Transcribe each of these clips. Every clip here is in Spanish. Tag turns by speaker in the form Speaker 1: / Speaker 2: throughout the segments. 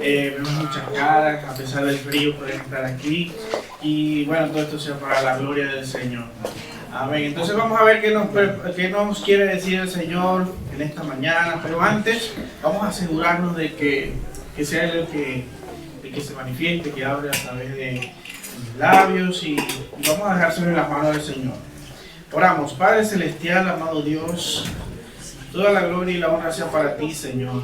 Speaker 1: Vemos muchas caras, a pesar del frío pueden estar aquí. Y bueno, todo esto sea para la gloria del Señor. Amén. Entonces vamos a ver qué nos quiere decir el Señor en esta mañana. Pero antes vamos a asegurarnos de que sea Él el que se manifieste, que hable a través de mis labios. Y vamos a dejárselo en las manos del Señor. Oramos. Padre Celestial, amado Dios, toda la gloria y la honra sea para ti, Señor.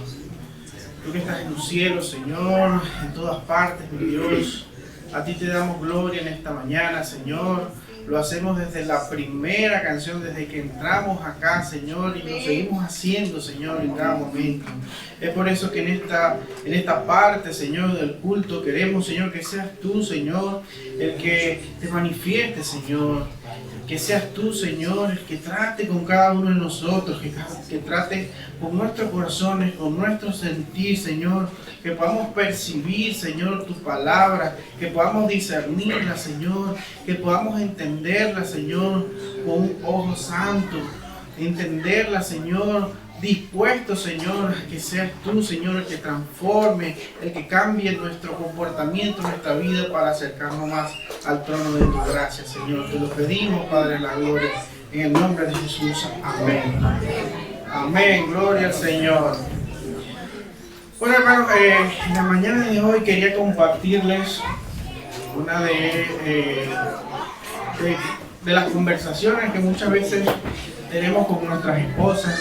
Speaker 1: Tú que estás en los cielos, Señor, en todas partes, mi Dios. A ti te damos gloria en esta mañana, Señor. Lo hacemos desde la primera canción, desde que entramos acá, Señor, y lo seguimos haciendo, Señor, en cada momento. Es por eso que en esta parte, Señor, del culto queremos, Señor, que seas tú, Señor, el que te manifieste, Señor. Que seas tú, Señor, el que trate con cada uno de nosotros, que trate con nuestros corazones, con nuestro sentir, Señor, que podamos percibir, Señor, tu palabra, que podamos discernirla, Señor, que podamos entenderla, Señor, con un ojo santo, entenderla, Señor, dispuesto, Señor, que seas tú, Señor, el que transforme, el que cambie nuestro comportamiento, nuestra vida para acercarnos más al trono de tu gracia, Señor. Te lo pedimos, Padre de la gloria, en el nombre de Jesús. Amén. Amén. Gloria al Señor. Bueno, hermanos, en la mañana de hoy quería compartirles una de las conversaciones que muchas veces tenemos con nuestras esposas.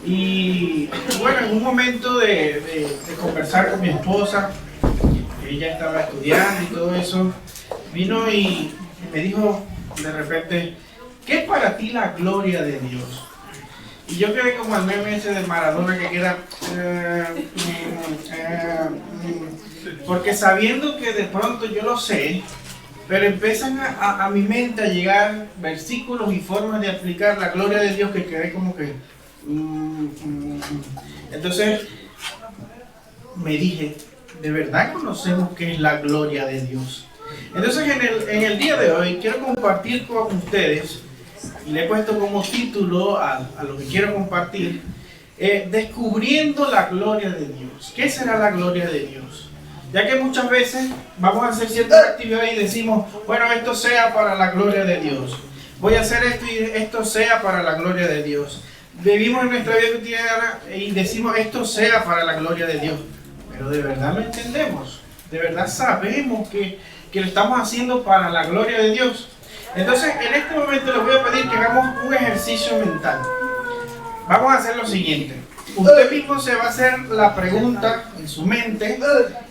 Speaker 1: Y bueno, en un momento de conversar con mi esposa, ella estaba estudiando y todo eso, vino y me dijo de repente, ¿qué es para ti la gloria de Dios? Y yo quedé como el meme ese de Maradona que queda porque sabiendo que de pronto yo lo sé, pero empiezan a mi mente a llegar versículos y formas de aplicar la gloria de Dios que quedé como que entonces me dije, ¿de verdad conocemos qué es la gloria de Dios? Entonces en el día de hoy quiero compartir con ustedes, y le he puesto como título a lo que quiero compartir, descubriendo la gloria de Dios. ¿Qué será la gloria de Dios? Ya que muchas veces vamos a hacer ciertas actividades y decimos, bueno, esto sea para la gloria de Dios. Voy a hacer esto y esto sea para la gloria de Dios. Vivimos en nuestra vida cotidiana y decimos esto sea para la gloria de Dios. Pero de verdad lo entendemos. De verdad sabemos que lo estamos haciendo para la gloria de Dios. Entonces en este momento les voy a pedir que hagamos un ejercicio mental. Vamos a hacer lo siguiente. Usted mismo se va a hacer la pregunta en su mente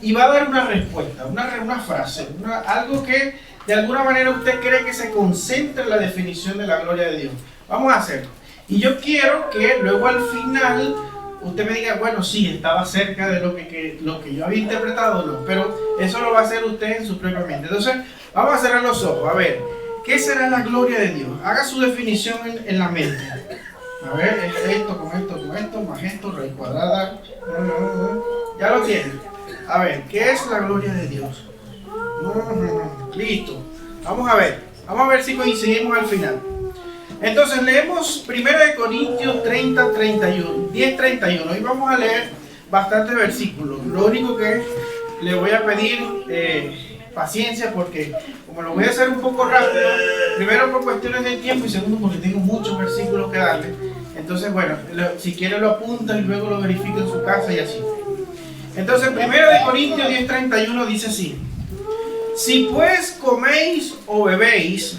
Speaker 1: y va a dar una respuesta, una frase, algo que de alguna manera usted cree que se concentra en la definición de la gloria de Dios. Vamos a hacerlo. Y yo quiero que luego al final usted me diga, bueno, sí, estaba cerca de lo que yo había interpretado, no, pero eso lo va a hacer usted en su propia mente. Entonces, vamos a cerrar los ojos. A ver, ¿qué será la gloria de Dios? Haga su definición en la mente. A ver, esto, más esto, raíz cuadrada. Ya lo tiene. A ver, ¿qué es la gloria de Dios? Listo. Vamos a ver si coincidimos al final. Entonces leemos 1 Corintios 10:31. Hoy vamos a leer bastantes versículos. Lo único que le voy a pedir paciencia porque como lo voy a hacer un poco rápido, primero por cuestiones de tiempo y segundo porque tengo muchos versículos que darle. Entonces bueno, si quiere lo apunta y luego lo verifica en su casa y así. Entonces 1 Corintios 10:31 dice así: si pues coméis o bebéis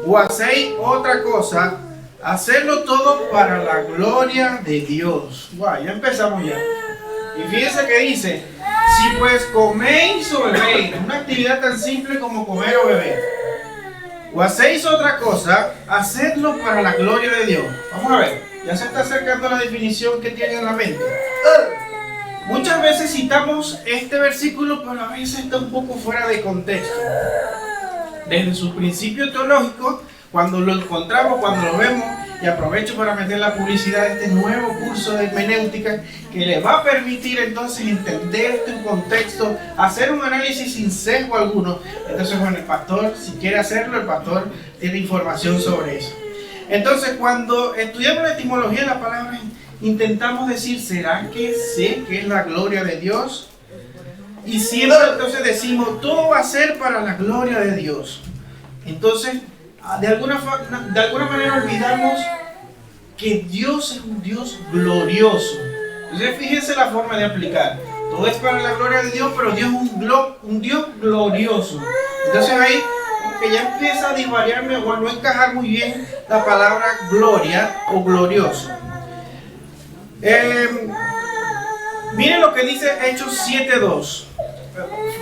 Speaker 1: o hacéis otra cosa, hacedlo todo para la gloria de Dios. Guau, ya empezamos ya. Y fíjense que dice, si pues coméis o bebéis, una actividad tan simple como comer o beber, o hacéis otra cosa, hacedlo para la gloria de Dios. Vamos a ver, ya se está acercando a la definición que tiene en la mente. Muchas veces citamos este versículo, pero a veces está un poco fuera de contexto. Desde su principio teológico, cuando lo encontramos, cuando lo vemos, y aprovecho para meter la publicidad de este nuevo curso de hermenéutica que le va a permitir entonces entender este contexto, hacer un análisis sin sesgo alguno. Entonces, bueno, el pastor, si quiere hacerlo, el pastor tiene información sobre eso. Entonces, cuando estudiamos la etimología de la palabra, intentamos decir, ¿será que sé que es la gloria de Dios? Y siempre entonces decimos, todo va a ser para la gloria de Dios. Entonces, de alguna manera olvidamos que Dios es un Dios glorioso. Entonces, fíjense la forma de aplicar. Todo es para la gloria de Dios, pero Dios es un Dios glorioso. Entonces ahí, que ya empieza a disvariarme o a no encajar muy bien la palabra gloria o glorioso. Miren lo que dice Hechos 7:2.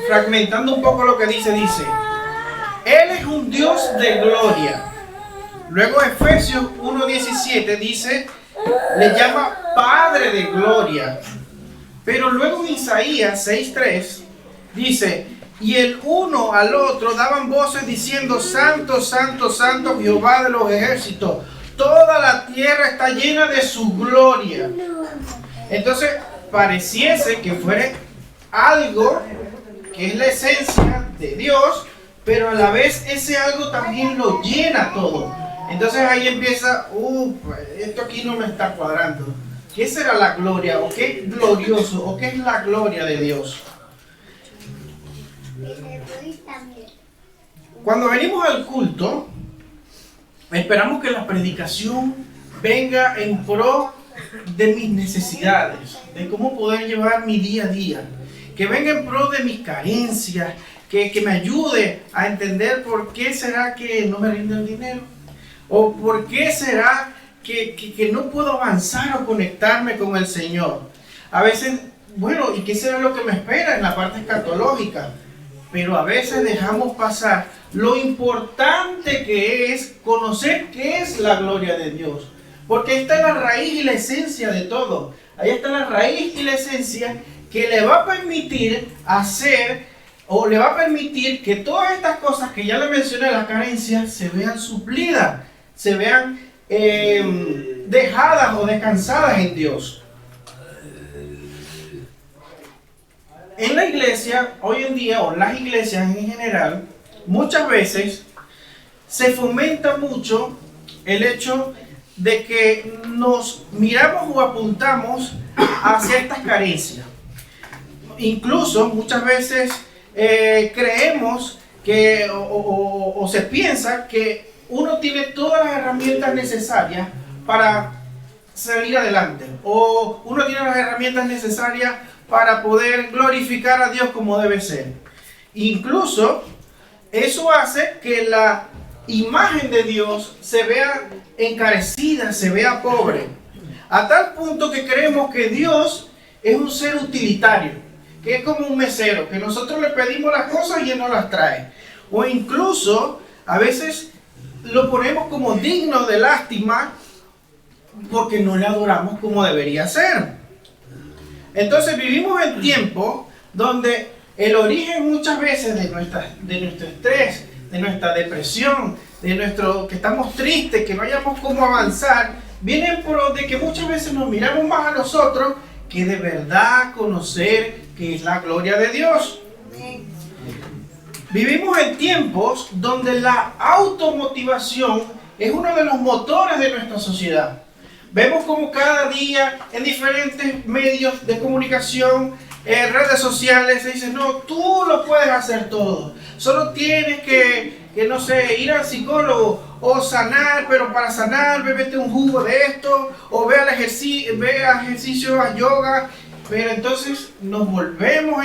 Speaker 1: Fragmentando un poco lo que dice. Él es un Dios de gloria. Luego Efesios 1:17 dice, le llama Padre de gloria. Pero luego en Isaías 6:3 dice, y el uno al otro daban voces diciendo, Santo, Santo, Santo, Jehová de los ejércitos. Toda la tierra está llena de su gloria. Entonces, pareciese que fuera algo que es la esencia de Dios, pero a la vez ese algo también lo llena todo. Entonces ahí empieza, esto aquí no me está cuadrando. ¿Qué será la gloria? ¿O qué es glorioso? ¿O qué es la gloria de Dios? Cuando venimos al culto, esperamos que la predicación venga en pro de mis necesidades, de cómo poder llevar mi día a día, que venga en pro de mis carencias, que me ayude a entender por qué será que no me rinde el dinero, o por qué será que no puedo avanzar o conectarme con el Señor. A veces, bueno, ¿y qué será lo que me espera en la parte escatológica? Pero a veces dejamos pasar lo importante que es conocer qué es la gloria de Dios. Porque ahí está la raíz y la esencia de todo. Ahí está la raíz y la esencia que le va a permitir hacer, o le va a permitir que todas estas cosas que ya le mencioné, las carencias, se vean suplidas, se vean dejadas o descansadas en Dios. En la iglesia, hoy en día, o las iglesias en general, muchas veces se fomenta mucho el hecho de que nos miramos o apuntamos hacia estas carencias. Incluso muchas veces creemos que o se piensa que uno tiene todas las herramientas necesarias para salir adelante, o uno tiene las herramientas necesarias para poder glorificar a Dios como debe ser. Incluso eso hace que la imagen de Dios se vea encarecida, se vea pobre, a tal punto que creemos que Dios es un ser utilitario, que es como un mesero, que nosotros le pedimos las cosas y Él nos las trae. O incluso a veces lo ponemos como digno de lástima porque no le adoramos como debería ser. Entonces vivimos en tiempos donde el origen muchas veces de nuestro estrés, de nuestra depresión, de nuestro que estamos tristes, que no hayamos cómo avanzar, viene por de que muchas veces nos miramos más a nosotros que de verdad conocer qué es la gloria de Dios. Vivimos en tiempos donde la automotivación es uno de los motores de nuestra sociedad. Vemos como cada día en diferentes medios de comunicación, redes sociales, se dice, no, tú lo puedes hacer todo. Solo tienes que no sé, ir al psicólogo o sanar, pero para sanar, bébete un jugo de esto, o ve a ejercicio, a yoga. Pero entonces nos volvemos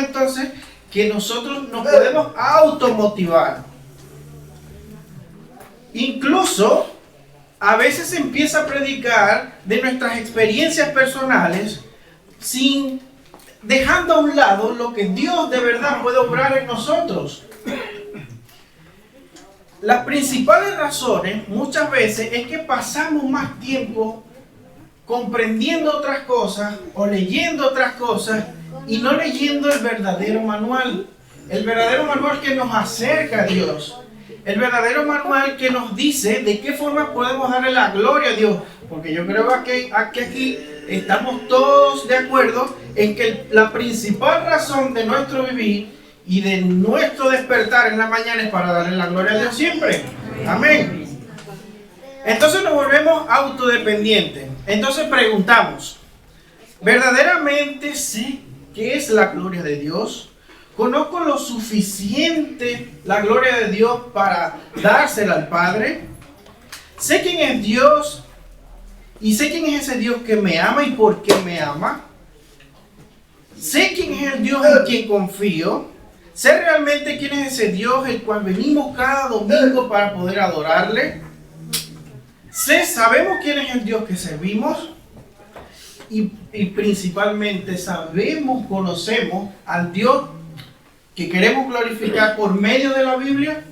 Speaker 1: que nosotros nos podemos automotivar. Incluso a veces se empieza a predicar de nuestras experiencias personales dejando a un lado lo que Dios de verdad puede obrar en nosotros. Las principales razones muchas veces es que pasamos más tiempo comprendiendo otras cosas o leyendo otras cosas y no leyendo el verdadero manual. El verdadero manual que nos acerca a Dios. El verdadero manual que nos dice de qué forma podemos darle la gloria a Dios. Porque yo creo que aquí estamos todos de acuerdo en que la principal razón de nuestro vivir y de nuestro despertar en la mañana es para darle la gloria a Dios siempre. Amén. Entonces nos volvemos autodependientes. Entonces preguntamos, ¿verdaderamente sé qué es la gloria de Dios? ¿Conozco lo suficiente la gloria de Dios para dársela al Padre? ¿Sé quién es Dios? ¿Y sé quién es ese Dios que me ama y por qué me ama? ¿Sé quién es el Dios en quien confío? ¿Sé realmente quién es ese Dios el cual venimos cada domingo para poder adorarle? ¿Sabemos quién es el Dios que servimos? Y principalmente conocemos al Dios que queremos glorificar por medio de la Biblia.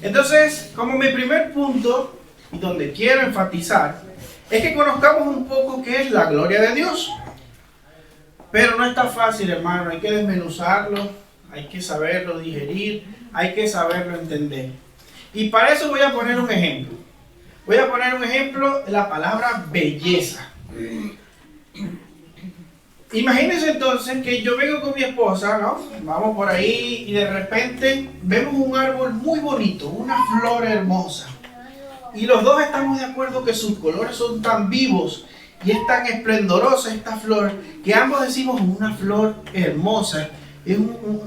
Speaker 1: Entonces, como mi primer punto, y donde quiero enfatizar, es que conozcamos un poco qué es la gloria de Dios. Pero no está fácil, hermano, hay que desmenuzarlo, hay que saberlo digerir, hay que saberlo entender. Y para eso voy a poner un ejemplo. Voy a poner un ejemplo de la palabra belleza. Imagínense entonces que yo vengo con mi esposa, ¿no? Vamos por ahí y de repente vemos un árbol muy bonito, una flor hermosa. Y los dos estamos de acuerdo que sus colores son tan vivos y es tan esplendorosa esta flor que ambos decimos una flor hermosa, es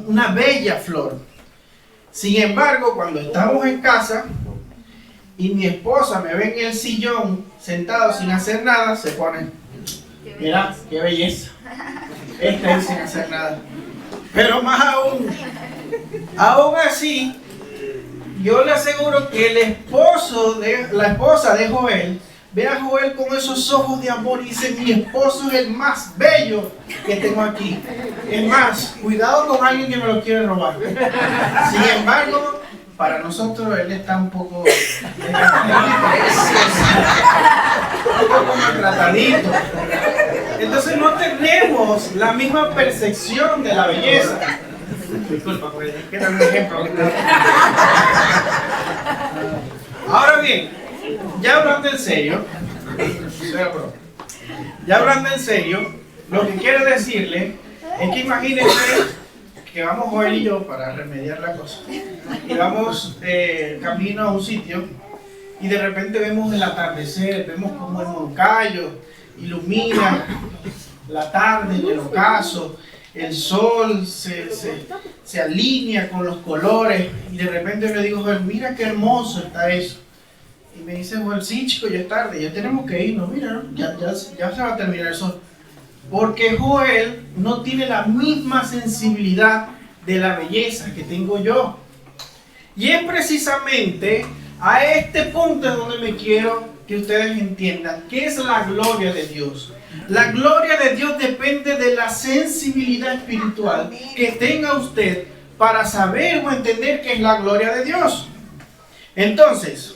Speaker 1: una bella flor. Sin embargo, cuando estamos en casa y mi esposa me ve en el sillón sentado sin hacer nada, se pone, mira, qué belleza. Esta es sin hacer nada. Pero más aún así, yo le aseguro que la esposa de Joel ve a Joel con esos ojos de amor y dice, mi esposo es el más bello que tengo aquí. Es más, cuidado con alguien que me lo quiere robar. Sin embargo, para nosotros él está un poco maltratadito. Entonces no tenemos la misma percepción de la belleza. Disculpa, pues es que era un ejemplo. Ahora bien, ya hablando en serio, lo que quiero decirle es que imagínense que vamos Joel y yo para remediar la cosa. Y vamos camino a un sitio y de repente vemos el atardecer, vemos como el Moncayo ilumina la tarde, el ocaso, el sol se alinea con los colores y de repente le digo, Joel, mira qué hermoso está eso. Y me dice, Joel, sí chico, ya es tarde, ya tenemos que irnos, mira, ¿no? ya se va a terminar el sol. Porque Joel no tiene la misma sensibilidad de la belleza que tengo yo. Y es precisamente a este punto en donde me quiero que ustedes entiendan qué es la gloria de Dios. La gloria de Dios depende de la sensibilidad espiritual que tenga usted para saber o entender qué es la gloria de Dios. Entonces,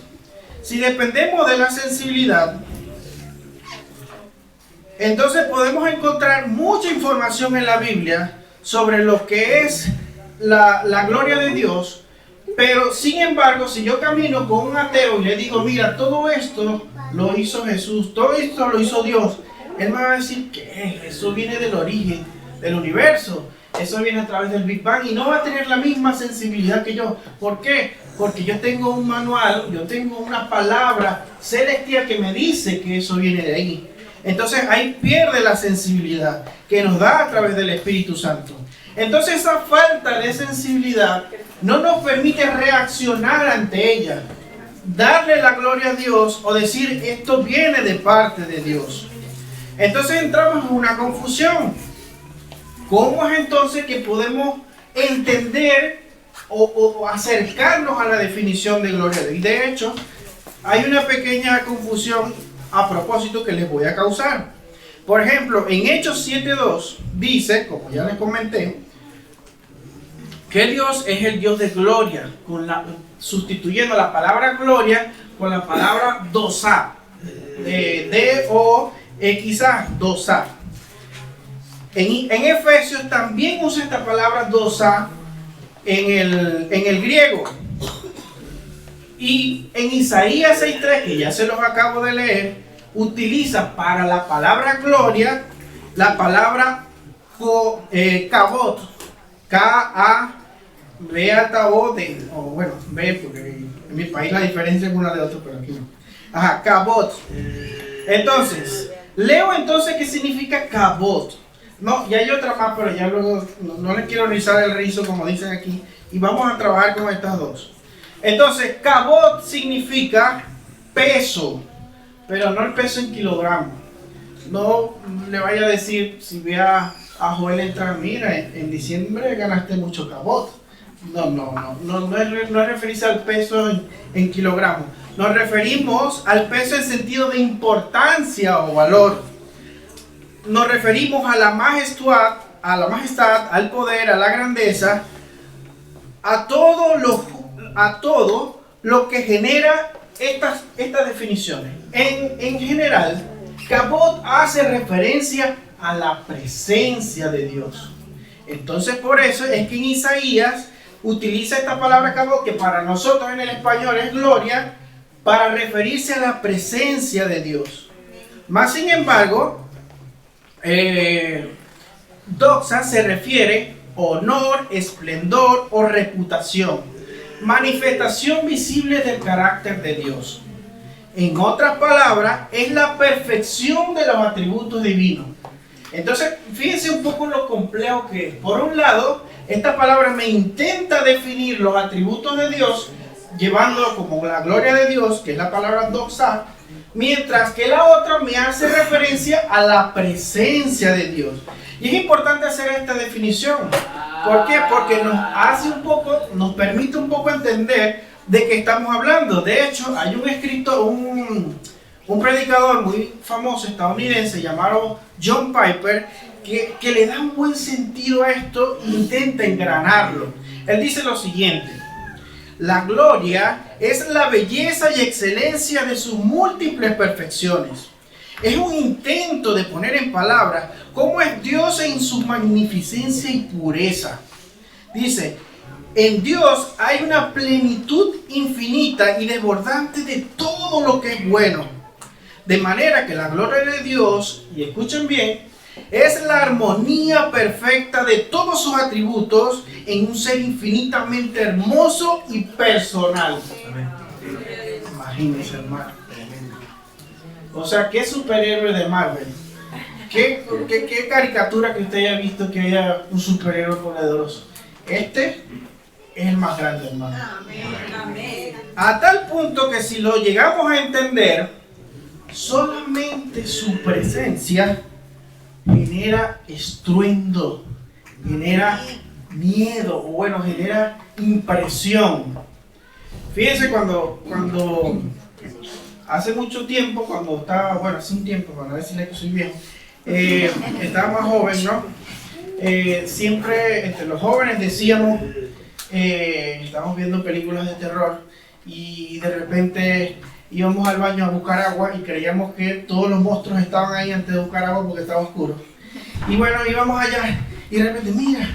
Speaker 1: si dependemos de la sensibilidad, entonces podemos encontrar mucha información en la Biblia sobre lo que es la gloria de Dios. Pero sin embargo, si yo camino con un ateo y le digo, mira, todo esto lo hizo Jesús, todo esto lo hizo Dios, él me va a decir que eso viene del origen del universo, eso viene a través del Big Bang y no va a tener la misma sensibilidad que yo. ¿Por qué? Porque yo tengo un manual, yo tengo una palabra celestial que me dice que eso viene de ahí. Entonces ahí pierde la sensibilidad que nos da a través del Espíritu Santo. Entonces esa falta de sensibilidad no nos permite reaccionar ante ella, darle la gloria a Dios o decir esto viene de parte de Dios. Entonces entramos en una confusión. ¿Cómo es entonces que podemos entender o acercarnos a la definición de gloria de Dios? Y de hecho, hay una pequeña confusión a propósito que les voy a causar. Por ejemplo, en Hechos 7:2 dice, como ya les comenté, que Dios es el Dios de gloria, sustituyendo la palabra gloria con la palabra dosá, D-O-X-A, dosá. En Efesios también usa esta palabra dosá en el griego. Y en Isaías 6:3, que ya se los acabo de leer, utiliza para la palabra gloria la palabra kabot, K-A-B alta O D, o bueno, B, porque en mi país la diferencia es una de otra, pero aquí no. Ajá, kabot. Entonces, leo entonces qué significa kabot. No, y hay otra más, pero ya luego no les quiero rizar el rizo como dicen aquí. Y vamos a trabajar con estas dos. Entonces, kabod significa peso, pero no el peso en kilogramos. No le vaya a decir, si ve a Joel entrar, mira, en diciembre ganaste mucho kabod. No es referirse al peso en kilogramos. Nos referimos al peso en sentido de importancia o valor. Nos referimos a la majestad, al poder, a la grandeza, a todo lo que genera estas definiciones. En general, kabod hace referencia a la presencia de Dios. Entonces, por eso es que en Isaías utiliza esta palabra kabod, que para nosotros en el español es gloria, para referirse a la presencia de Dios. Más sin embargo, doxa se refiere honor, esplendor o reputación, manifestación visible del carácter de Dios. En otras palabras, es la perfección de los atributos divinos. Entonces, fíjense un poco lo complejo que es. Por un lado, esta palabra me intenta definir los atributos de Dios, llevándolo como la gloria de Dios, que es la palabra doxa, mientras que la otra me hace referencia a la presencia de Dios. Y es importante hacer esta definición. ¿Por qué? Porque nos permite un poco entender de qué estamos hablando. De hecho, hay un escritor, un predicador muy famoso estadounidense llamado John Piper, que le da un buen sentido a esto e intenta engranarlo. Él dice lo siguiente: la gloria es la belleza y excelencia de sus múltiples perfecciones. Es un intento de poner en palabras cómo es Dios en su magnificencia y pureza. Dice, en Dios hay una plenitud infinita y desbordante de todo lo que es bueno. De manera que la gloria de Dios, y escuchen bien, es la armonía perfecta de todos sus atributos en un ser infinitamente hermoso y personal. Imagínense, hermano. O sea, ¿qué superhéroe de Marvel? ¿Qué caricatura que usted haya visto que haya un superhéroe poderoso? Este es el más grande, hermano. A tal punto que si lo llegamos a entender, solamente su presencia genera estruendo, genera miedo, o bueno, genera impresión. Fíjense cuando hace mucho tiempo, cuando estaba, bueno, hace un tiempo, para no decirle que soy viejo, estaba más joven, ¿no? Siempre entre los jóvenes decíamos, estábamos viendo películas de terror y de repente íbamos al baño a buscar agua y creíamos que todos los monstruos estaban ahí antes de buscar agua porque estaba oscuro. Y bueno, íbamos allá y de repente, mira,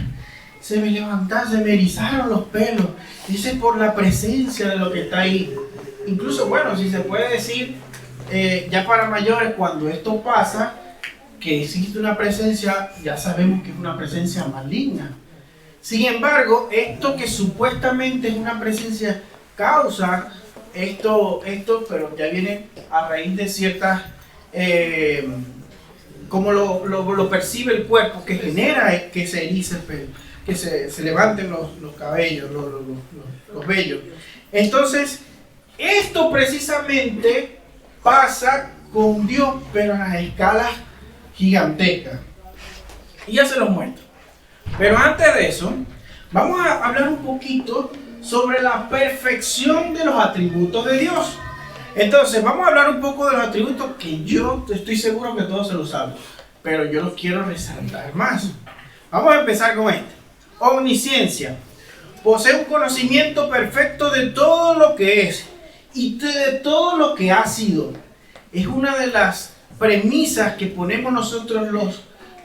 Speaker 1: se me levantaron, se me erizaron los pelos. Dice, por la presencia de lo que está ahí. Incluso, bueno, si se puede decir, ya para mayores, cuando esto pasa, que existe una presencia, ya sabemos que es una presencia maligna. Sin embargo, esto que supuestamente es una presencia causa esto, pero ya viene a raíz de ciertas, como lo percibe el cuerpo, que genera que se erice el pelo, que se levanten los cabellos, los vellos. Entonces, esto precisamente pasa con Dios, pero en las escalas gigantescas. Y ya se los muestro. Pero antes de eso, vamos a hablar un poquito sobre la perfección de los atributos de Dios. Entonces, vamos a hablar un poco de los atributos que yo estoy seguro que todos se los saben, pero yo los quiero resaltar más. Vamos a empezar con este. Omnisciencia. Posee un conocimiento perfecto de todo lo que es y de todo lo que ha sido. Es una de las premisas que ponemos nosotros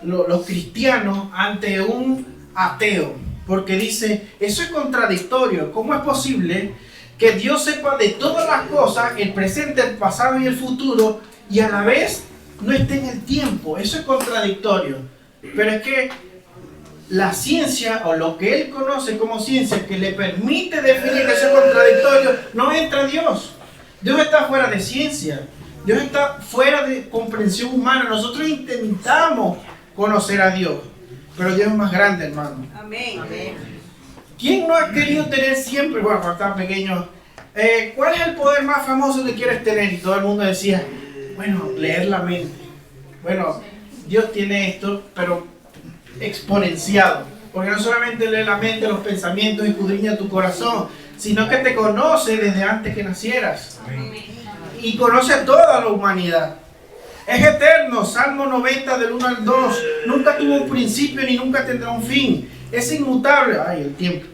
Speaker 1: los cristianos ante un ateo, porque dice, eso es contradictorio. ¿Cómo es posible que Dios sepa de todas las cosas, el presente, el pasado y el futuro, y a la vez no esté en el tiempo? Eso es contradictorio. Pero es que la ciencia, o lo que él conoce como ciencia, que le permite definir que eso es contradictorio, no entra Dios. Dios está fuera de ciencia. Dios está fuera de comprensión humana. Nosotros intentamos conocer a Dios. Pero Dios es más grande, hermano.
Speaker 2: Amén. Amén.
Speaker 1: ¿Quién no ha querido tener siempre, bueno, cuando estaba pequeño, cuál es el poder más famoso que quieres tener? Y todo el mundo decía, bueno, leer la mente. Bueno, Dios tiene esto, pero exponenciado. Porque no solamente lee la mente, los pensamientos, escudriña tu corazón, sino que te conoce desde antes que nacieras. Y conoce a toda la humanidad. Es eterno, Salmo 90 del 1 al 2. Nunca tuvo un principio ni nunca tendrá un fin. Es inmutable. Ay, el tiempo.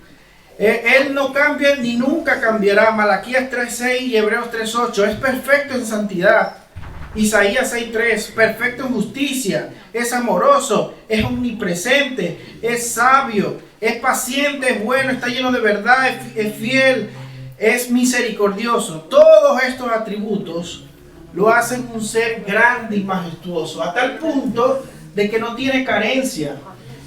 Speaker 1: Él no cambia ni nunca cambiará. Malaquías 3:6 y Hebreos 3:8. Es perfecto en santidad. Isaías 6:3. Perfecto en justicia. Es amoroso. Es omnipresente. Es sabio. Es paciente. Es bueno. Está lleno de verdad. Es fiel. Es misericordioso. Todos estos atributos lo hacen un ser grande y majestuoso, a tal punto de que no tiene carencia.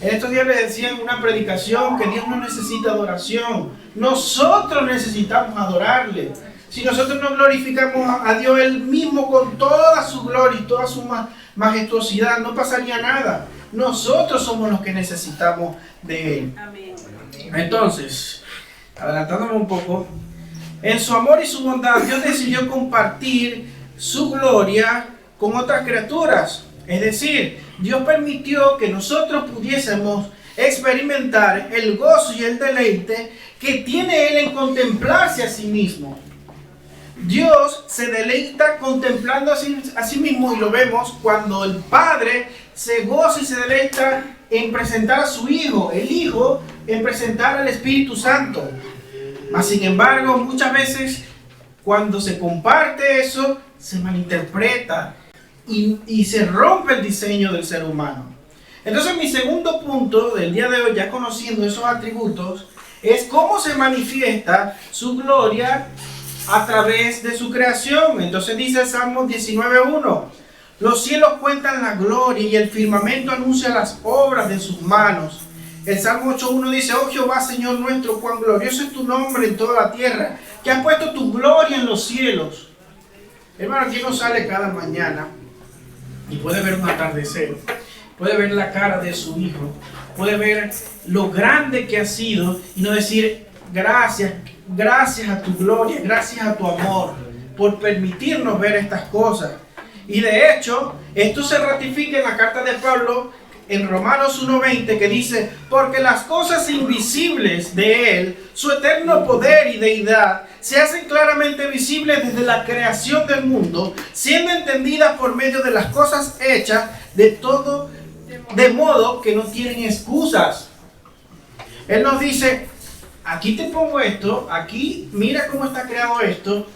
Speaker 1: En estos días les decía en una predicación que Dios no necesita adoración. Nosotros necesitamos adorarle. Si nosotros no glorificamos a Dios Él mismo con toda su gloria y toda su majestuosidad, no pasaría nada. Nosotros somos los que necesitamos de Él. Entonces, adelantándome un poco, en su amor y su bondad, Dios decidió compartir su gloria con otras criaturas. Es decir, Dios permitió que nosotros pudiésemos experimentar el gozo y el deleite que tiene Él en contemplarse a sí mismo. Dios se deleita contemplando a sí mismo, y lo vemos cuando el Padre se goza y se deleita en presentar a su Hijo, el Hijo en presentar al Espíritu Santo. Mas sin embargo, muchas veces cuando se comparte eso, se malinterpreta y se rompe el diseño del ser humano. Entonces mi segundo punto del día de hoy, ya conociendo esos atributos, es cómo se manifiesta su gloria a través de su creación. Entonces dice el Salmo 19:1, los cielos cuentan la gloria y el firmamento anuncia las obras de sus manos. El Salmo 8:1 dice, oh Jehová, Señor nuestro, cuán glorioso es tu nombre en toda la tierra, que has puesto tu gloria en los cielos. Hermano, aquí uno sale cada mañana y puede ver un atardecer, puede ver la cara de su hijo, puede ver lo grande que ha sido y no decir gracias, gracias a tu gloria, gracias a tu amor por permitirnos ver estas cosas. Y de hecho, esto se ratifica en la carta de Pablo en Romanos 1:20, que dice, porque las cosas invisibles de Él, su eterno poder y deidad, se hacen claramente visibles desde la creación del mundo, siendo entendidas por medio de las cosas hechas, de modo que no tienen excusas. Él nos dice, aquí te pongo esto, aquí mira cómo está creado esto,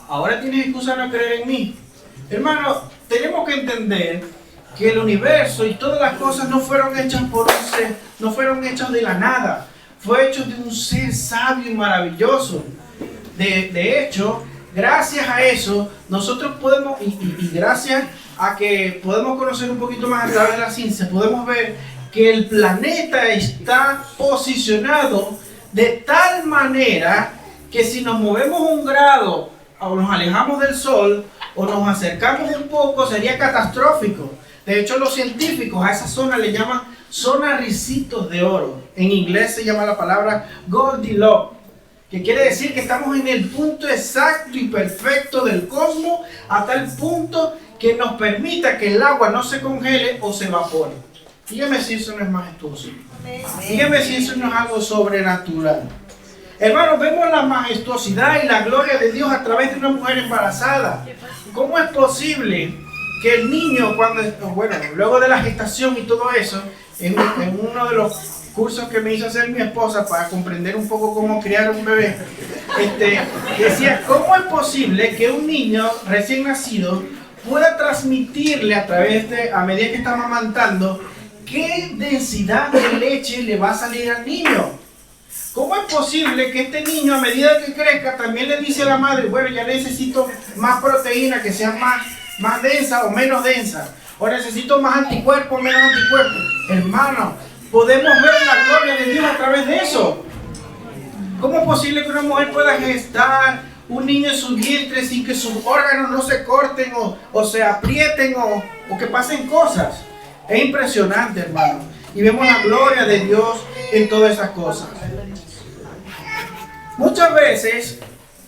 Speaker 1: ahora tienes excusa de no creer en mí. Hermano, tenemos que entender que el universo y todas las cosas no fueron hechas por un ser, no fueron hechas de la nada, fue hecho de un ser sabio y maravilloso. De hecho, gracias a eso, nosotros podemos, y gracias a que podemos conocer un poquito más a través de la ciencia, podemos ver que el planeta está posicionado de tal manera que si nos movemos un grado o nos alejamos del Sol o nos acercamos un poco, sería catastrófico. De hecho, los científicos a esa zona le llaman zona ricitos de oro. En inglés se llama la palabra Goldilocks, que quiere decir que estamos en el punto exacto y perfecto del cosmos, a tal punto que nos permita que el agua no se congele o se evapore. Dígame si eso no es majestuoso. Dígame si eso no es algo sobrenatural. Hermanos, vemos la majestuosidad y la gloria de Dios a través de una mujer embarazada. ¿Cómo es posible que el niño, luego de la gestación y todo eso, en uno de los cursos que me hizo hacer mi esposa para comprender un poco cómo criar un bebé, decía, ¿cómo es posible que un niño recién nacido pueda transmitirle a medida que está amamantando, qué densidad de leche le va a salir al niño? ¿Cómo es posible que este niño, a medida que crezca, también le dice a la madre, bueno, ya necesito más proteína, que sea más densa o menos densa, o necesito más anticuerpos o menos anticuerpos? Hermano, podemos ver la gloria de Dios a través de eso. ¿Cómo es posible que una mujer pueda gestar un niño en su vientre sin que sus órganos no se corten o se aprieten o que pasen cosas? Es impresionante, hermano. Y vemos la gloria de Dios en todas esas cosas. Muchas veces,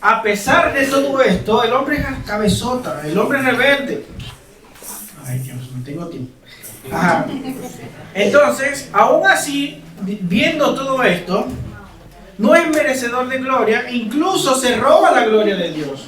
Speaker 1: a pesar de todo esto, el hombre es cabezota, el hombre es rebelde. Ay, Dios, no tengo tiempo. Ajá. Entonces, aún así, viendo todo esto, no es merecedor de gloria, incluso se roba la gloria de Dios.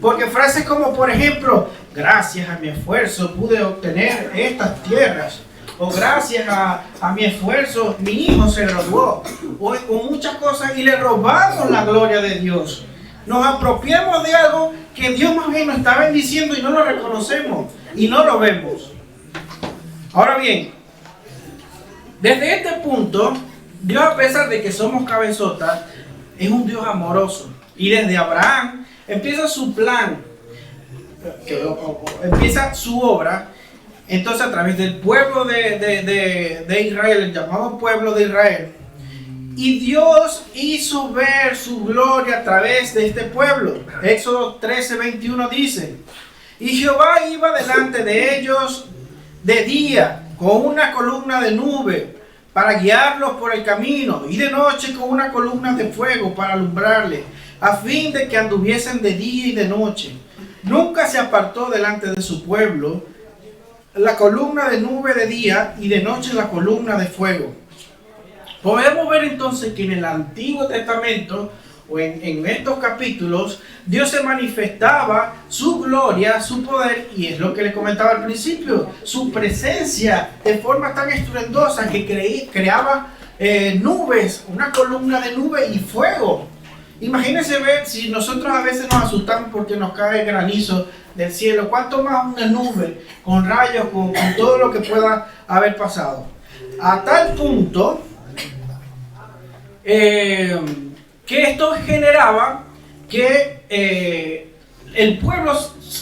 Speaker 1: Porque frases como, por ejemplo, gracias a mi esfuerzo pude obtener estas tierras, o gracias a mi esfuerzo mi hijo se graduó, o muchas cosas, y le robamos la gloria de Dios. Nos apropiamos de algo que Dios más bien nos está bendiciendo y no lo reconocemos y no lo vemos. Ahora bien, desde este punto, Dios, a pesar de que somos cabezotas, es un Dios amoroso. Y desde Abraham empieza su plan, empieza su obra. Entonces, a través del pueblo de Israel, el llamado pueblo de Israel, y Dios hizo ver su gloria a través de este pueblo. Éxodo 13:21 dice: y Jehová iba delante de ellos de día con una columna de nube para guiarlos por el camino, y de noche con una columna de fuego para alumbrarles, a fin de que anduviesen de día y de noche. Nunca se apartó delante de su pueblo la columna de nube de día, y de noche la columna de fuego. Podemos ver entonces que en el Antiguo Testamento, o en estos capítulos, Dios se manifestaba su gloria, su poder, y es lo que les comentaba al principio, su presencia de forma tan estruendosa que creaba nubes, una columna de nube y fuego. Imagínense ver, si nosotros a veces nos asustamos porque nos cae granizo del cielo, cuánto más una nube con rayos, con todo lo que pueda haber pasado. A tal punto que esto generaba que el pueblo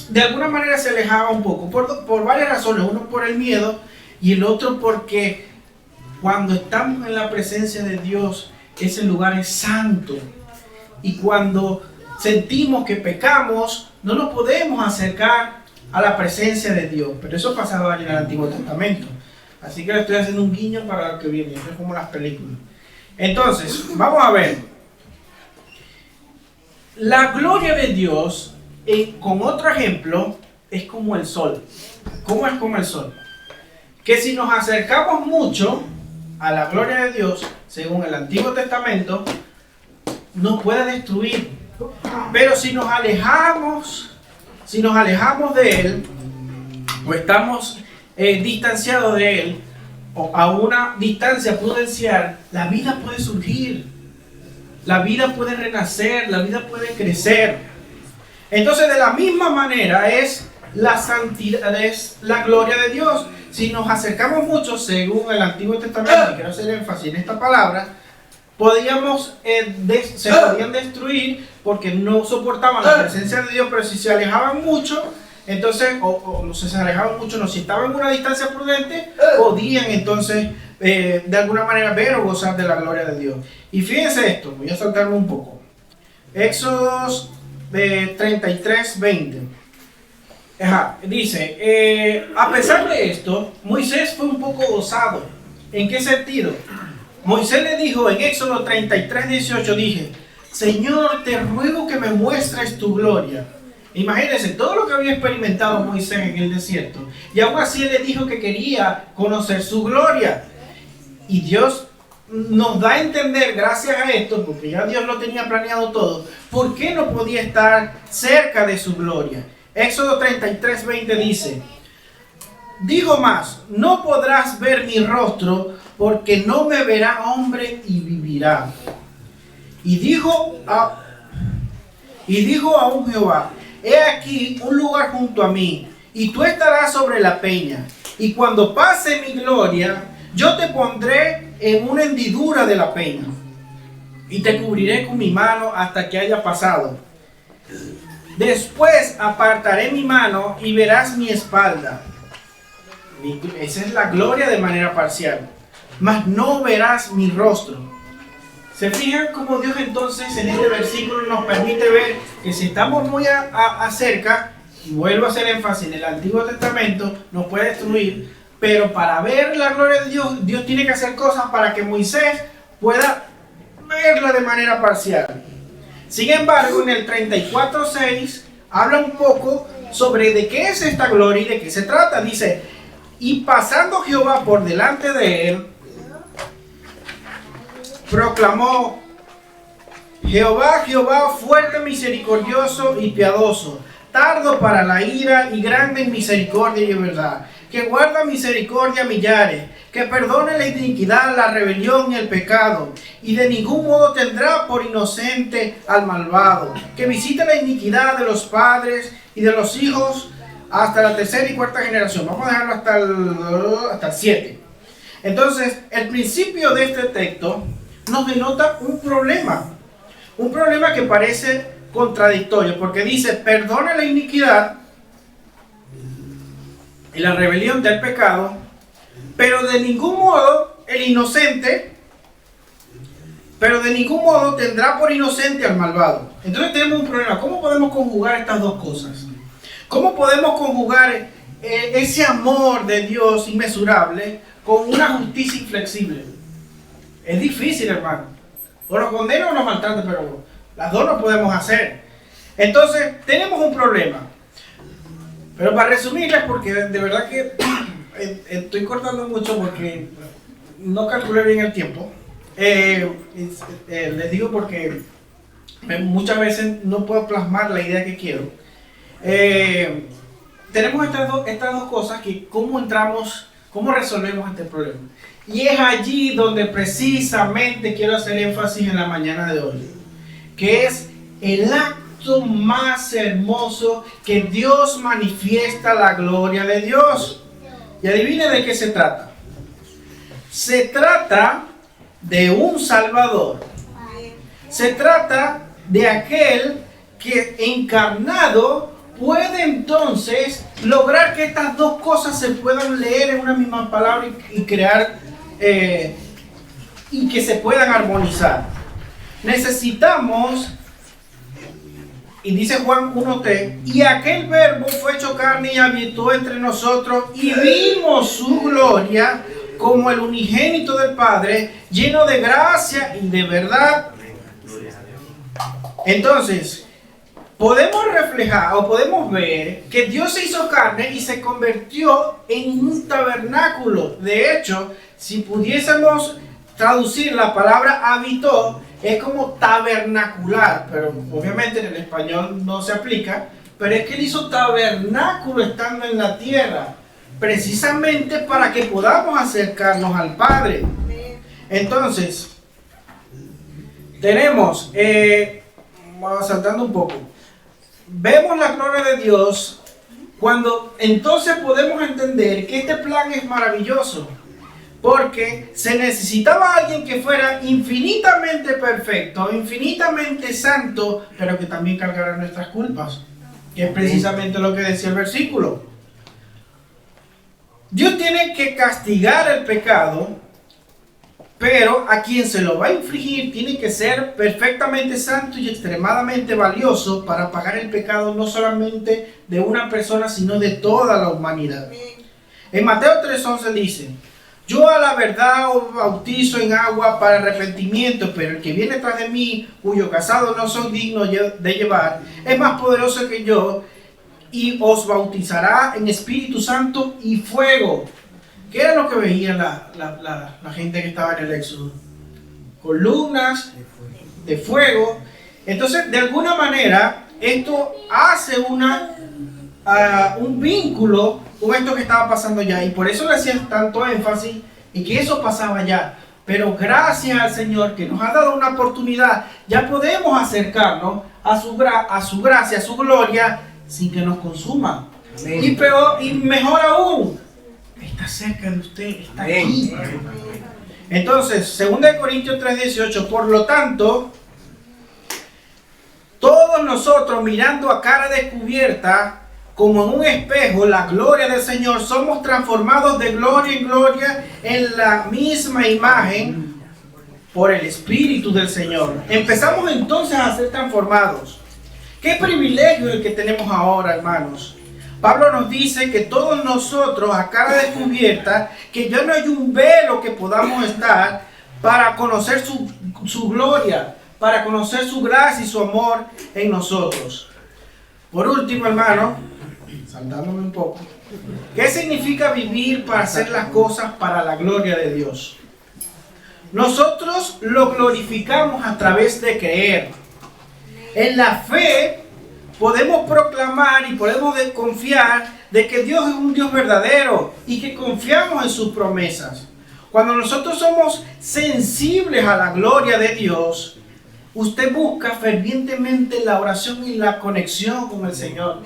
Speaker 1: de alguna manera se alejaba un poco, por varias razones. Uno por el miedo y el otro porque cuando estamos en la presencia de Dios, ese lugar es santo. Y cuando sentimos que pecamos, no nos podemos acercar a la presencia de Dios. Pero eso pasaba en el Antiguo Testamento. Así que le estoy haciendo un guiño para lo que viene. Eso es como las películas. Entonces, vamos a ver. La gloria de Dios, con otro ejemplo, es como el sol. ¿Cómo es como el sol? Que si nos acercamos mucho a la gloria de Dios, según el Antiguo Testamento, nos puede destruir. Pero si nos alejamos de Él, o estamos distanciados de Él, o a una distancia prudencial, la vida puede surgir, la vida puede renacer, la vida puede crecer. Entonces, de la misma manera es la santidad, es la gloria de Dios. Si nos acercamos mucho, según el Antiguo Testamento, y quiero hacer énfasis en esta palabra, se podían destruir porque no soportaban la presencia de Dios. Pero si se alejaban mucho, entonces, o se alejaban mucho, no, si estaban en una distancia prudente, podían entonces de alguna manera ver o gozar de la gloria de Dios. Y fíjense esto, voy a saltarme un poco. Éxodo 33:20. Dice, a pesar de esto, Moisés fue un poco osado. ¿En qué sentido? Moisés le dijo en Éxodo 33:18, dije: Señor, te ruego que me muestres tu gloria. Imagínense todo lo que había experimentado Moisés en el desierto. Y aún así él le dijo que quería conocer su gloria. Y Dios nos da a entender, gracias a esto, porque ya Dios lo tenía planeado todo, por qué no podía estar cerca de su gloria. Éxodo 33:20 dice: dijo más, no podrás ver mi rostro, porque no me verá hombre y vivirá. Y dijo aún Jehová: he aquí un lugar junto a mí, y tú estarás sobre la peña, y cuando pase mi gloria, yo te pondré en una hendidura de la peña, y te cubriré con mi mano hasta que haya pasado. Después apartaré mi mano y verás mi espalda. Esa es la gloria de manera parcial. Mas no verás mi rostro. ¿Se fijan cómo Dios entonces en este versículo nos permite ver que si estamos muy cerca, y vuelvo a hacer énfasis, en el Antiguo Testamento nos puede destruir, Pero para ver la gloria de Dios, Dios tiene que hacer cosas para que Moisés pueda verla de manera parcial. Sin embargo, en el 34:6 habla un poco sobre de qué es esta gloria y de qué se trata. Dice, y pasando Jehová por delante de él, proclamó, Jehová, Jehová, fuerte, misericordioso y piadoso, tardo para la ira y grande en misericordia y verdad, que guarda misericordia a millares, que perdone la iniquidad, la rebelión y el pecado, y de ningún modo tendrá por inocente al malvado, que visite la iniquidad de los padres y de los hijos hasta la tercera y cuarta generación. Vamos a dejarlo hasta el 7. Entonces, el principio de este texto nos denota un problema que parece contradictorio, porque dice, perdona la iniquidad y la rebelión del pecado, pero de ningún modo el inocente, pero de ningún modo tendrá por inocente al malvado. Entonces tenemos un problema. ¿Cómo podemos conjugar estas dos cosas? ¿Cómo podemos conjugar ese amor de Dios inmesurable con una justicia inflexible? Es difícil, hermano. O nos condena o nos maltrata, pero las dos no podemos hacer. Entonces, tenemos un problema. Pero para resumirles, porque de verdad que estoy cortando mucho porque no calculé bien el tiempo. Les digo porque muchas veces no puedo plasmar la idea que quiero. Tenemos estas dos cosas que cómo resolvemos este problema. Y es allí donde precisamente quiero hacer énfasis en la mañana de hoy, que es el acto más hermoso que Dios manifiesta la gloria de Dios. Y adivine de qué se trata. Se trata de un Salvador. Se trata de aquel que encarnado puede entonces lograr que estas dos cosas se puedan leer en una misma palabra y crear y que se puedan armonizar. Necesitamos, y dice Juan 1:3, y aquel verbo fue hecho carne y habitó entre nosotros y vimos su gloria como el unigénito del Padre, lleno de gracia y de verdad. Entonces, podemos reflejar o podemos ver que Dios se hizo carne y se convirtió en un tabernáculo. De hecho, si pudiésemos traducir la palabra habitó, es como tabernacular, pero obviamente en el español no se aplica, pero es que Él hizo tabernáculo estando en la tierra, precisamente para que podamos acercarnos al Padre. Entonces, tenemos, vamos saltando un poco, vemos la gloria de Dios cuando entonces podemos entender que este plan es maravilloso, porque se necesitaba alguien que fuera infinitamente perfecto, infinitamente santo, pero que también cargara nuestras culpas, que es precisamente lo que decía el versículo. Dios tiene que castigar el pecado, pero a quien se lo va a infligir tiene que ser perfectamente santo y extremadamente valioso para pagar el pecado no solamente de una persona, sino de toda la humanidad. En Mateo 3:11 dice, yo a la verdad os bautizo en agua para arrepentimiento, pero el que viene tras de mí, cuyo cazado no soy digno de llevar, es más poderoso que yo, y os bautizará en Espíritu Santo y fuego. ¿Qué era lo que veía la gente que estaba en el Éxodo? Columnas de fuego. Entonces, de alguna manera, esto hace un vínculo con esto que estaba pasando ya. Y por eso le hacían tanto énfasis en que eso pasaba ya. Pero gracias al Señor que nos ha dado una oportunidad, ya podemos acercarnos a su gracia, a su gloria, sin que nos consuma. Y peor, y mejor aún, está cerca de usted, está aquí. Entonces, 2 Corintios 3:18, por lo tanto, todos nosotros mirando a cara descubierta, como en un espejo, la gloria del Señor, somos transformados de gloria en gloria en la misma imagen por el Espíritu del Señor. Empezamos entonces a ser transformados. Qué privilegio el que tenemos ahora, hermanos, Pablo nos dice que todos nosotros a cara descubierta, que ya no hay un velo que podamos estar para conocer su gloria, para conocer su gracia y su amor en nosotros. Por último, hermano, saltándome un poco, ¿qué significa vivir para hacer las cosas para la gloria de Dios? Nosotros lo glorificamos a través de creer. En la fe podemos proclamar y podemos confiar de que Dios es un Dios verdadero y que confiamos en sus promesas. Cuando nosotros somos sensibles a la gloria de Dios, usted busca fervientemente la oración y la conexión con el Señor.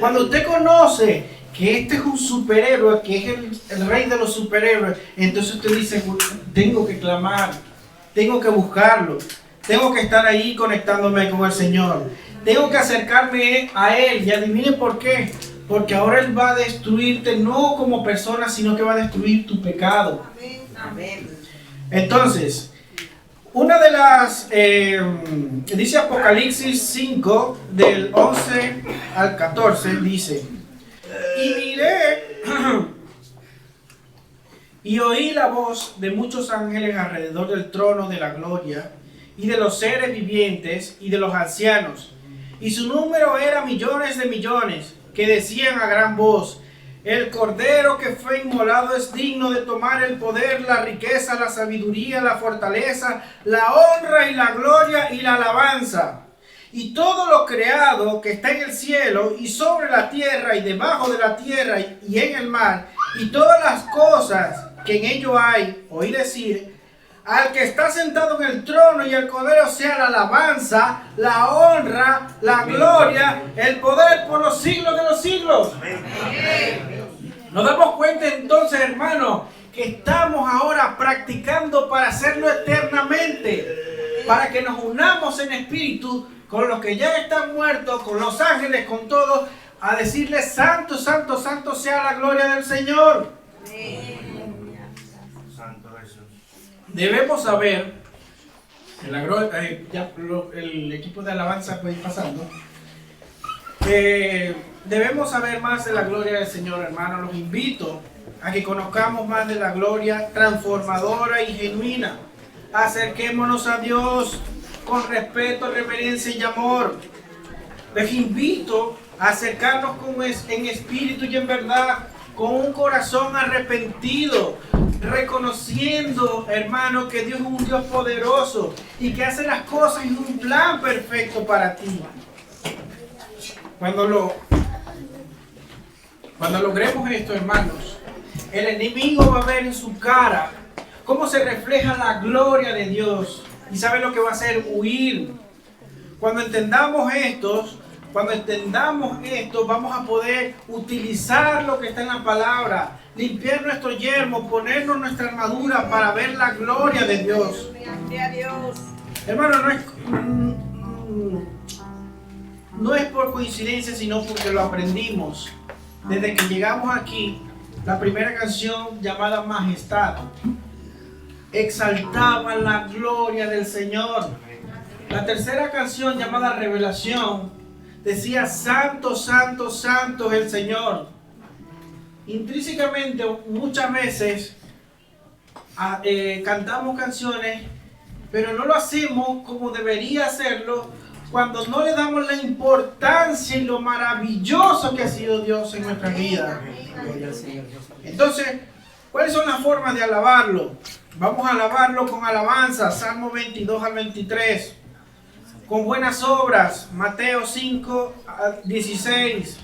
Speaker 1: Cuando usted conoce que este es un superhéroe, que es el rey de los superhéroes, entonces usted dice, tengo que clamar, tengo que buscarlo, tengo que estar ahí conectándome con el Señor, tengo que acercarme a Él. Y adivinen por qué, porque ahora Él va a destruirte no como persona, sino que va a destruir tu pecado. Amén. Entonces, una de las, dice Apocalipsis 5, del 11 al 14, dice: y miré y oí la voz de muchos ángeles alrededor del trono de la gloria, y de los seres vivientes, y de los ancianos, y su número era millones de millones, que decían a gran voz: el Cordero que fue inmolado es digno de tomar el poder, la riqueza, la sabiduría, la fortaleza, la honra y la gloria y la alabanza. Y todo lo creado que está en el cielo y sobre la tierra y debajo de la tierra y en el mar, y todas las cosas que en ello hay, oí decir: al que está sentado en el trono y el Cordero sea la alabanza, la honra, la gloria, el poder por los siglos de los siglos. Nos damos cuenta entonces, hermanos, que estamos ahora practicando para hacerlo eternamente, para que nos unamos en espíritu con los que ya están muertos, con los ángeles, con todos, a decirles: santo, santo, santo sea la gloria del Señor. Debemos saber, el equipo de alabanza puede ir pasando, debemos saber más de la gloria del Señor, hermano. Los invito a que conozcamos más de la gloria transformadora y genuina. Acerquémonos a Dios con respeto, reverencia y amor. Les invito a acercarnos en espíritu y en verdad, con un corazón arrepentido, reconociendo, hermano, que Dios es un Dios poderoso y que hace las cosas en un plan perfecto para ti. Cuando logremos esto, hermanos, el enemigo va a ver en su cara cómo se refleja la gloria de Dios. ¿Y sabe lo que va a hacer? Huir. Cuando entendamos esto, vamos a poder utilizar lo que está en la palabra, limpiar nuestro yermo, ponernos nuestra armadura para ver la gloria de Dios. Hermano, no es por coincidencia, sino porque lo aprendimos. Desde que llegamos aquí, la primera canción, llamada Majestad, exaltaba la gloria del Señor. La tercera canción, llamada Revelación, decía: santo, santo, santo es el Señor. Intrínsecamente, muchas veces cantamos canciones, pero no lo hacemos como debería hacerlo, cuando no le damos la importancia y lo maravilloso que ha sido Dios en nuestra vida. Entonces, ¿cuáles son las formas de alabarlo? Vamos a alabarlo con alabanza, Salmo 22 al 23. Con buenas obras, Mateo 5 al 16.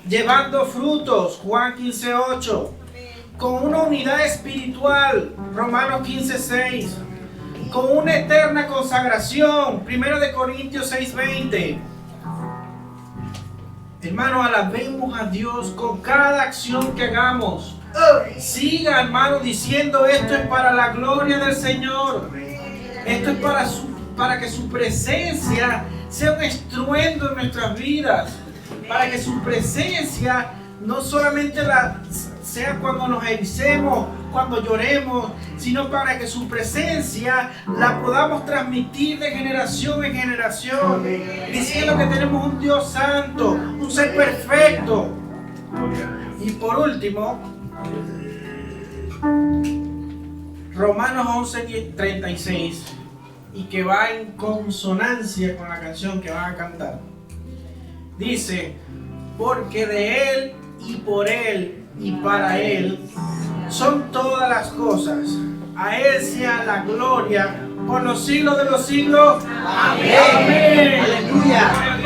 Speaker 1: Llevando frutos, Juan 15, 8. Con una unidad espiritual, Romanos 15, 6. Con una eterna consagración, 1 Corintios 6, 20. Hermano, alabemos a Dios con cada acción que hagamos. Siga, hermano, diciendo: esto es para la gloria del Señor. Esto es para que su presencia sea un estruendo en nuestras vidas. Para que su presencia no solamente sea cuando nos ericemos, cuando lloremos, sino para que su presencia la podamos transmitir de generación en generación, diciendo que tenemos un Dios santo, un ser perfecto. Y por último, Romanos 11:36, y que va en consonancia con la canción que van a cantar. Dice: porque de Él y por Él y para Él son todas las cosas. A Él sea la gloria por los siglos de los siglos. Amén. Amén. Aleluya.